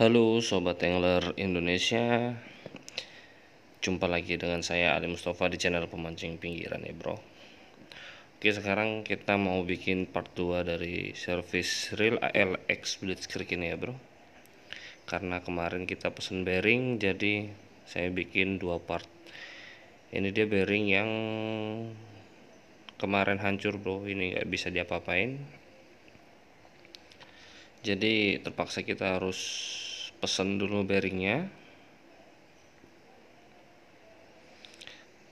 Halo Sobat Angler Indonesia, jumpa lagi dengan saya Ali Mustafa di channel Pemancing Pinggiran ya bro. Oke, sekarang kita mau bikin part 2 dari service reel ALX Blitzkrieg ini ya bro. Karena kemarin kita pesen bearing, jadi saya bikin 2 part. Ini dia bearing yang kemarin hancur bro, ini nggak bisa diapa-apain. Jadi terpaksa kita harus pesen dulu bearingnya.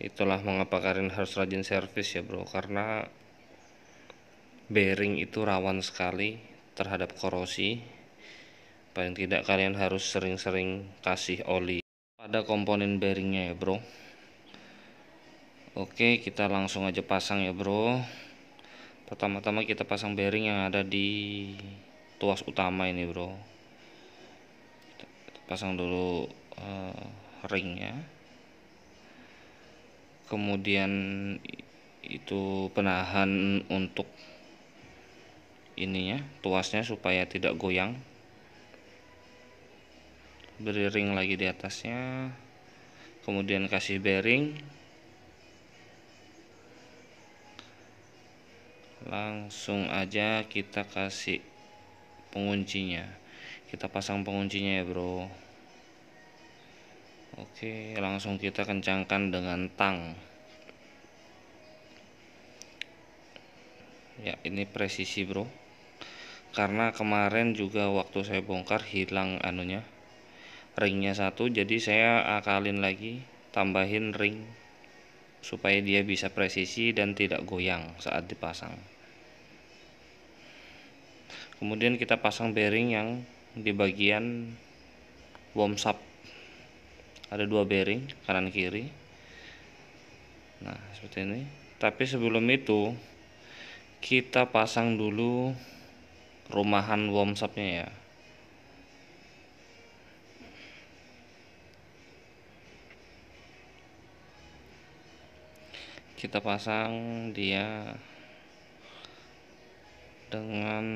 Itulah mengapa kalian harus rajin servis ya bro, karena bearing itu rawan sekali terhadap korosi. Paling tidak kalian harus sering-sering kasih oli pada komponen bearingnya ya bro. Oke, kita langsung aja pasang ya bro. Pertama-tama kita pasang bearing yang ada di tuas utama ini bro. Kita pasang dulu ringnya, kemudian itu penahan untuk ininya, tuasnya supaya tidak goyang. Beri ring lagi di atasnya, kemudian kasih bearing, langsung aja kita kasih penguncinya. Kita pasang penguncinya ya bro. Oke, langsung kita kencangkan dengan tang ya. Ini presisi bro, karena kemarin juga waktu saya bongkar hilang anunya, ringnya satu, jadi saya akalin lagi, tambahin ring supaya dia bisa presisi dan tidak goyang saat dipasang. Kemudian kita pasang bearing yang di bagian wormsap, ada 2 bearing kanan kiri. Nah seperti ini. Tapi sebelum itu kita pasang dulu rumahan wormsapnya ya. Kita pasang dia dengan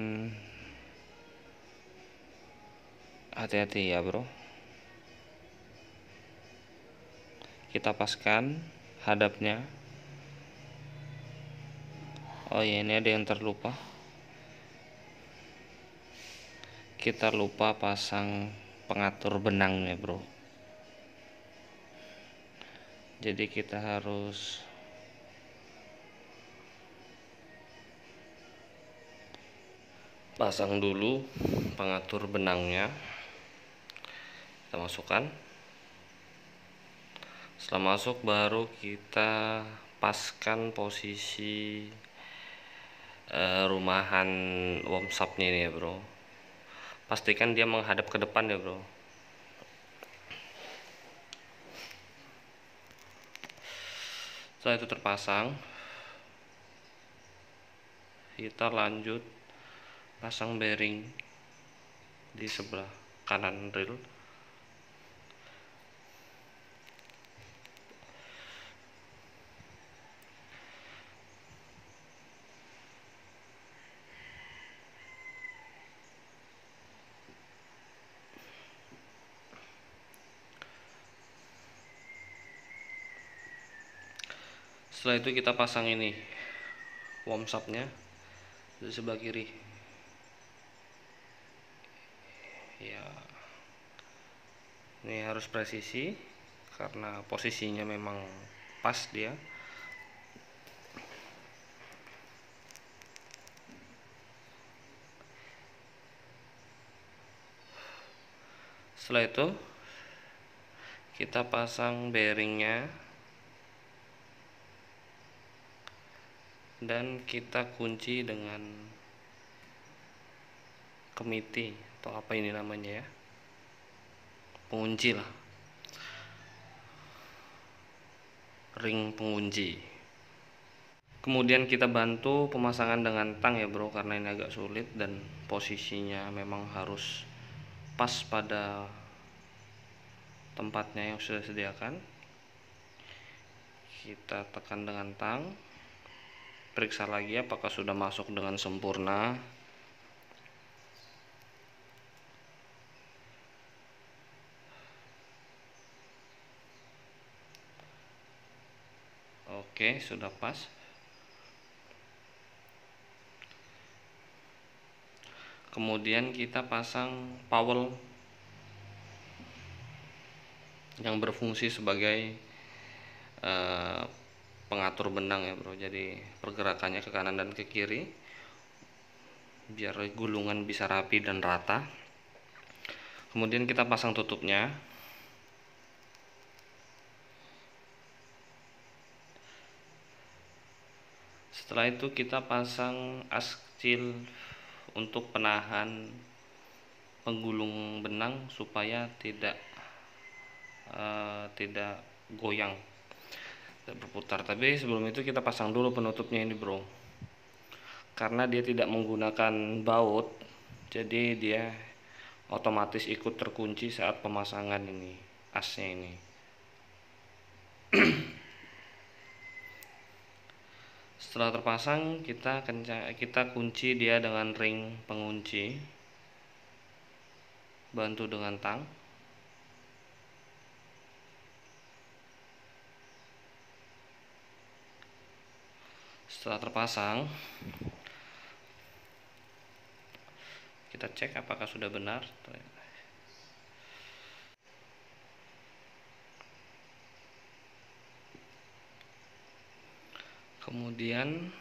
hati-hati ya bro. Kita paskan hadapnya. Oh ya, ini ada yang terlupa, kita lupa pasang pengatur benangnya bro. Jadi kita harus pasang dulu pengatur benangnya. Kita masukkan, setelah masuk baru kita paskan posisi rumahan wormsapnya ini ya bro. Pastikan dia menghadap ke depan ya bro. Setelah itu terpasang, kita lanjut pasang bearing di sebelah kanan reel. Setelah itu kita pasang ini wormsapnya di sebelah kiri ya. Ini harus presisi karena posisinya memang pas dia. Setelah itu kita pasang bearingnya dan kita kunci dengan kemiti atau apa ini namanya ya, pengunci lah, ring pengunci. Kemudian kita bantu pemasangan dengan tang ya bro, karena ini agak sulit dan posisinya memang harus pas pada tempatnya yang sudah disediakan. Kita tekan dengan tang, periksa lagi apakah sudah masuk dengan sempurna. Oke, sudah pas. Kemudian kita pasang powel yang berfungsi sebagai pengatur benang ya bro. Jadi pergerakannya ke kanan dan ke kiri biar gulungan bisa rapi dan rata. Kemudian kita pasang tutupnya. Setelah itu kita pasang as kecil untuk penahan penggulung benang supaya tidak goyang, tidak berputar. Tapi sebelum itu kita pasang dulu penutupnya ini bro, karena dia tidak menggunakan baut, jadi dia otomatis ikut terkunci saat pemasangan ini asnya ini. Setelah terpasang kita kunci dia dengan ring pengunci, bantu dengan tang. Setelah terpasang, kita cek apakah sudah benar. Kemudian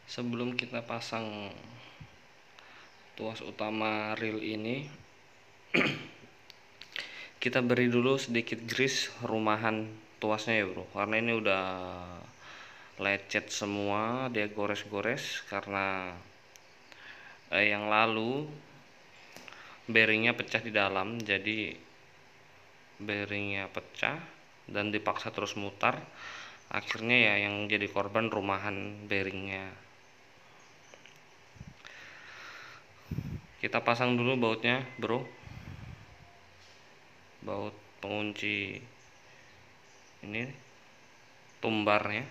sebelum kita pasang tuas utama reel ini, kita beri dulu sedikit grease rumahan tuasnya ya bro, karena ini udah lecet semua, dia gores-gores karena yang lalu bearingnya pecah di dalam, jadi bearingnya pecah dan dipaksa terus mutar, akhirnya ya yang jadi korban rumahan bearingnya. Kita pasang dulu bautnya bro, baut pengunci ini, tumbarnya.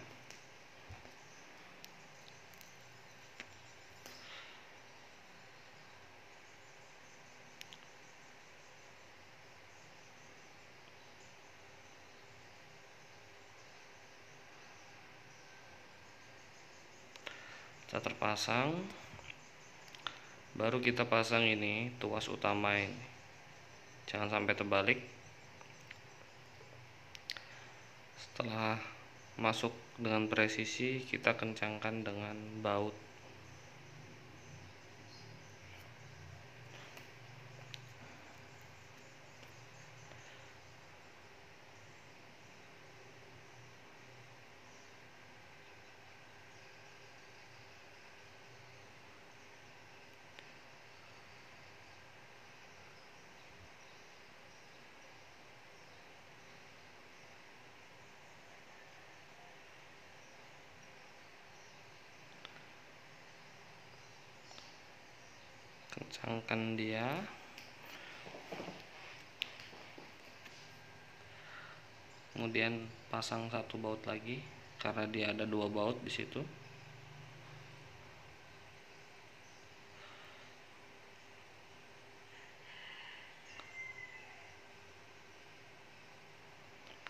Setelah terpasang, baru kita pasang ini tuas utama ini, jangan sampai terbalik. Setelah masuk dengan presisi, kita kencangkan dengan baut. Kencangkan dia. Kemudian pasang satu baut lagi karena dia ada dua baut di situ.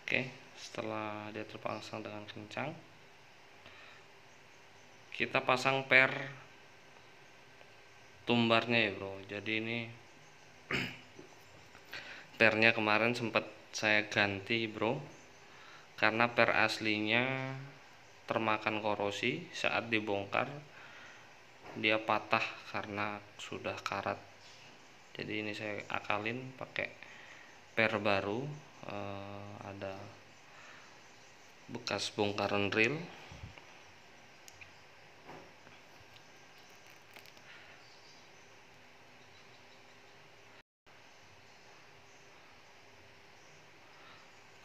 Oke, setelah dia terpasang dengan kencang, kita pasang per tumbarnya ya bro. Jadi ini pernya kemarin sempat saya ganti bro, karena per aslinya termakan korosi saat dibongkar, dia patah karena sudah karat. Jadi ini saya akalin pakai per baru, ada bekas bongkaran reel.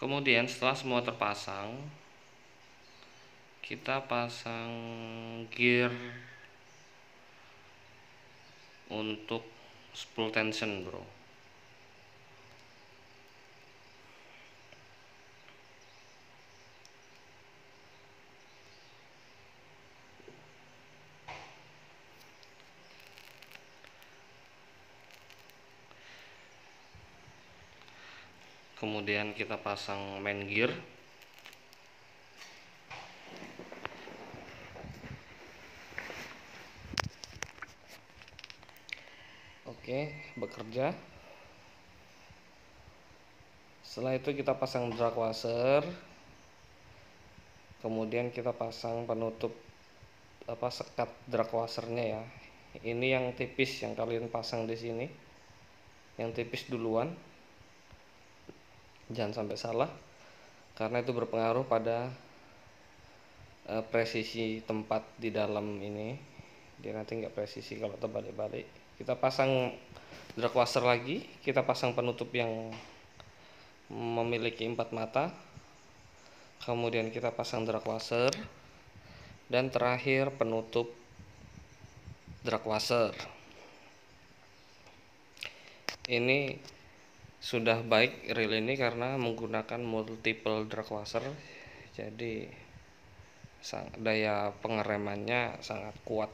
Kemudian setelah semua terpasang, kita pasang gear untuk spool tension bro. Kemudian kita pasang main gear. Oke, bekerja. Setelah itu kita pasang drag washer, kemudian kita pasang penutup sekat drag washernya ya. Ini yang tipis yang kalian pasang di sini, yang tipis duluan, jangan sampai salah karena itu berpengaruh pada presisi tempat di dalam ini. Dia nanti nggak presisi kalau terbalik-balik. Kita pasang drag washer lagi, kita pasang penutup yang memiliki 4 mata, kemudian kita pasang drag washer, dan terakhir penutup drag washer. Ini sudah baik reel ini karena menggunakan multiple drag washer, jadi daya pengeremannya sangat kuat.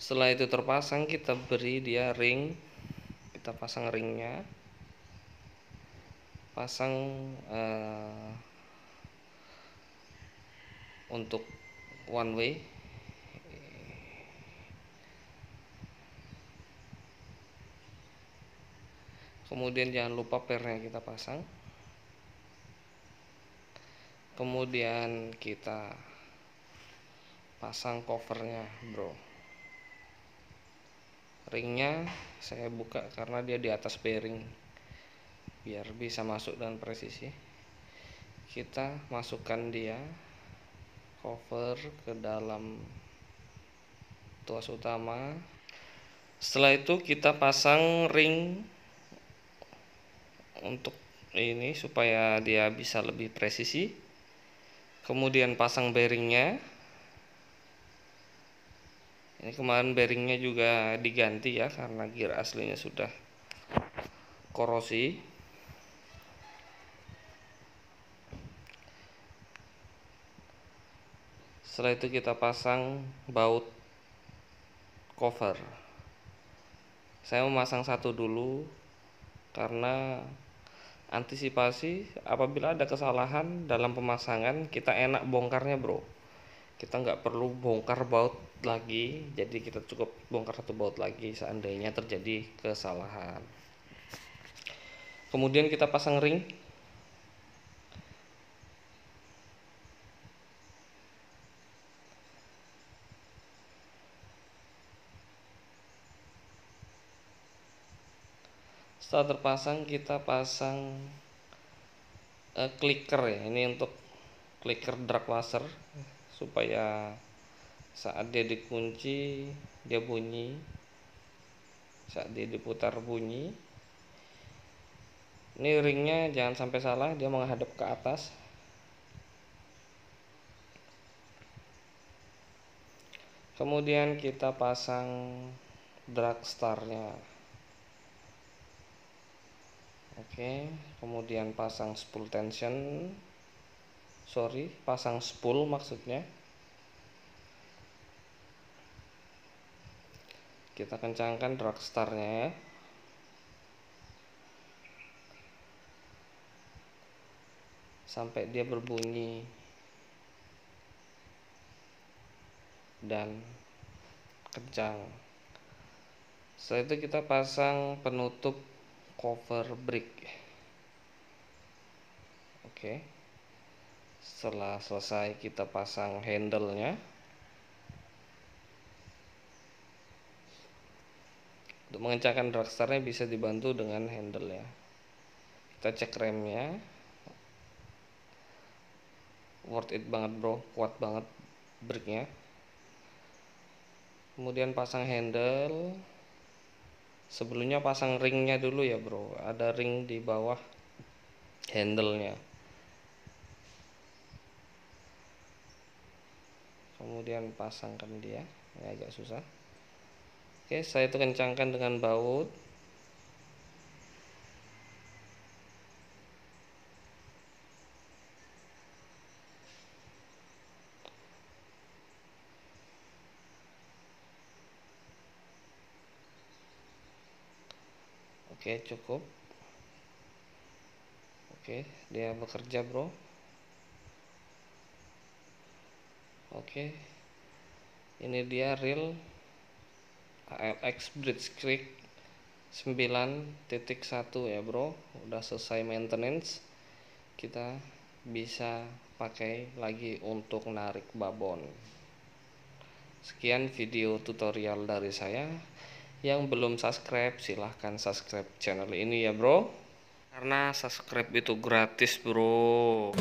Setelah itu terpasang, kita beri dia ring, kita pasang ringnya, pasang untuk one way. Kemudian jangan lupa pernya kita pasang. Kemudian kita pasang covernya, bro. Ringnya saya buka karena dia di atas bearing, biar bisa masuk dengan presisi. Kita masukkan dia cover ke dalam tuas utama. Setelah itu kita pasang ring untuk ini supaya dia bisa lebih presisi. Kemudian pasang bearingnya. Ini kemarin bearingnya juga diganti ya karena gear aslinya sudah korosi. Setelah itu kita pasang baut cover. Saya memasang satu dulu karena antisipasi apabila ada kesalahan dalam pemasangan, kita enak bongkarnya, bro. Kita nggak perlu bongkar baut lagi, jadi kita cukup bongkar satu baut lagi seandainya terjadi kesalahan. Kemudian kita pasang ring. Setelah terpasang, kita pasang clicker ya. Ini untuk clicker drag washer supaya saat dia dikunci dia bunyi, saat dia diputar bunyi. Ini ringnya jangan sampai salah, dia menghadap ke atas. Kemudian kita pasang drag starnya. Oke, kemudian pasang spool tension. Pasang spool maksudnya. Kita kencangkan drag starnya ya. Sampai dia berbunyi dan kencang. Setelah itu kita pasang penutup cover brick. Oke. Setelah selesai kita pasang handle-nya. Untuk mengencangkan drag starnya bisa dibantu dengan handle ya. Kita cek remnya. Worth it banget, bro, kuat banget bricknya. Kemudian pasang handle. Sebelumnya pasang ringnya dulu ya, bro. Ada ring di bawah handle-nya. Kemudian pasangkan dia. Ini agak susah. Oke, saya itu kencangkan dengan baut. Oke, cukup. Oke, dia bekerja, bro. Oke, ini dia reel ALX Bridge Creek 9.1 ya bro, udah selesai maintenance. Kita bisa pakai lagi untuk narik babon. Sekian video tutorial dari saya. Yang belum subscribe silahkan subscribe channel ini ya bro, karena subscribe itu gratis bro.